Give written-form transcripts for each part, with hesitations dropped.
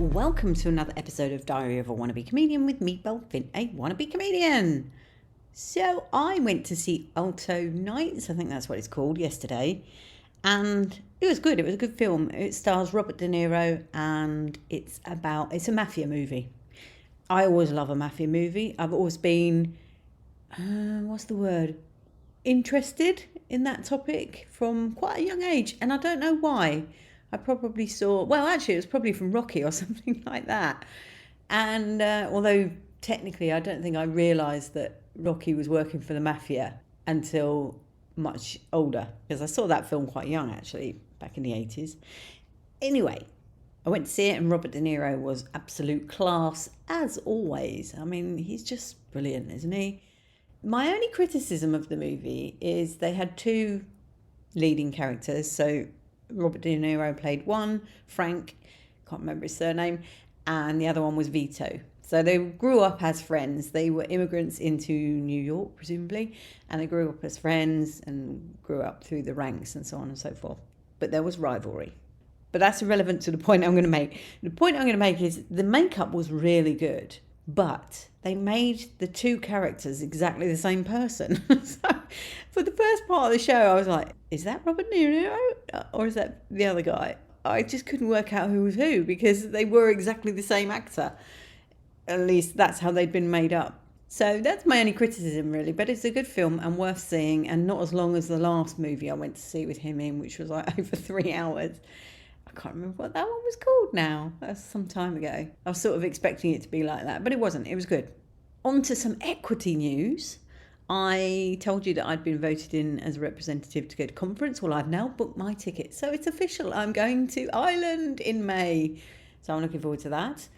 Welcome to another episode of Diary of a Wannabe Comedian with me, Belle, a wannabe comedian. So I went to see Alto Nights, I think that's what it's called, yesterday. And it was good. It was a good film. It stars Robert De Niro and it's a mafia movie. I always love a mafia movie. I've always been, interested in that topic from quite a young age. And I don't know why. I probably saw, it was probably from Rocky or something like that. And although technically I don't think I realised that Rocky was working for the mafia until much older, because I saw that film quite young actually, back in the 80s. Anyway, I went to see it and Robert De Niro was absolute class as always. I mean, he's just brilliant, isn't he? My only criticism of the movie is they had two leading characters, so Robert De Niro played one, Frank, can't remember his surname, and the other one was Vito. So they grew up as friends. They were immigrants into New York, presumably, and they grew up as friends and grew up through the ranks and so on and so forth. But there was rivalry. But that's irrelevant to the point I'm going to make. The point I'm going to make is the makeup was really good, but they made the two characters exactly the same person. So for the first part of the show, I was like, is that Robert De Niro or is that the other guy? I just couldn't work out who was who because they were exactly the same actor. At least that's how they'd been made up. So that's my only criticism, really. But it's a good film and worth seeing, and not as long as the last movie I went to see with him in, which was like over 3 hours. I can't remember what that one was called now. That's some time ago. I was sort of expecting it to be like that, but it wasn't. It was good. On to some equity news. I told you that I'd been voted in as a representative to go to conference. Well, I've now booked my ticket. So it's official. I'm going to Ireland in May. So I'm looking forward to that.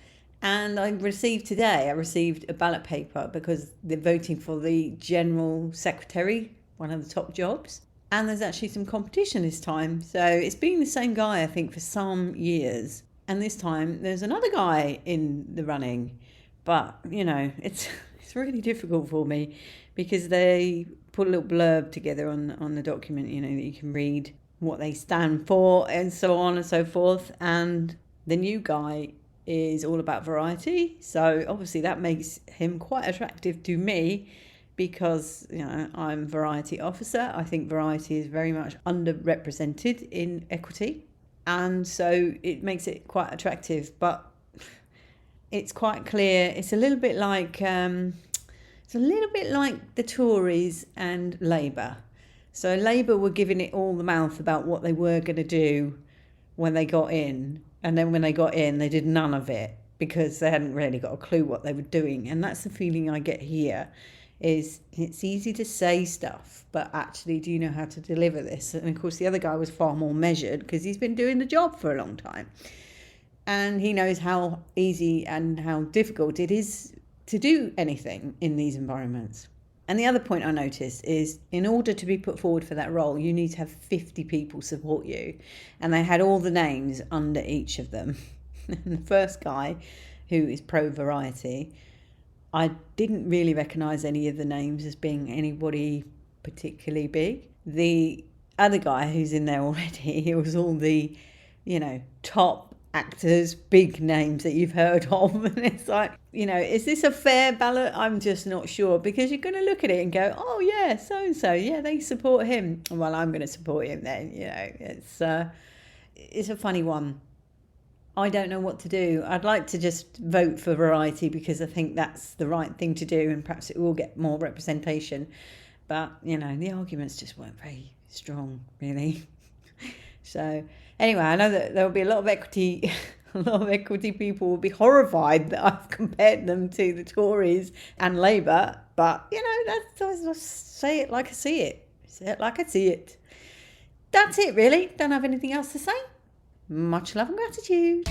And I received a ballot paper because they're voting for the general secretary, one of the top jobs. And there's actually some competition this time. So it's been the same guy, I think, for some years. And this time there's another guy in the running. But, you know, it's really difficult for me because they put a little blurb together on the document, you know, that you can read what they stand for and so on and so forth. And the new guy is all about variety. So obviously that makes him quite attractive to me, because, you know, I'm variety officer. I think variety is very much underrepresented in equity. And so it makes it quite attractive. But it's quite clear. It's a little bit like the Tories and Labour. So Labour were giving it all the mouth about what they were going to do when they got in. And then when they got in, they did none of it because they hadn't really got a clue what they were doing. And that's the feeling I get here. Is it's easy to say stuff, but actually, do you know how to deliver this? And of course, the other guy was far more measured because he's been doing the job for a long time. And he knows how easy and how difficult it is to do anything in these environments. And the other point I noticed is in order to be put forward for that role, you need to have 50 people support you. And they had all the names under each of them. And the first guy, who is pro-variety, I didn't really recognise any of the names as being anybody particularly big. The other guy who's in there already, he was all the, you know, top actors, big names that you've heard of. And it's like, you know, is this a fair ballot? I'm just not sure, because you're going to look at it and go, oh yeah, so-and-so, yeah, they support him. Well, I'm going to support him then, you know. It's a funny one. I don't know what to do. I'd like to just vote for variety because I think that's the right thing to do, and perhaps it will get more representation. But, you know, the arguments just weren't very strong, really. So, anyway, I know that there will be a lot of equity people will be horrified that I've compared them to the Tories and Labour. But, you know, that's say it like I see it. Say it like I see it. That's it, really. Don't have anything else to say. Much love and gratitude.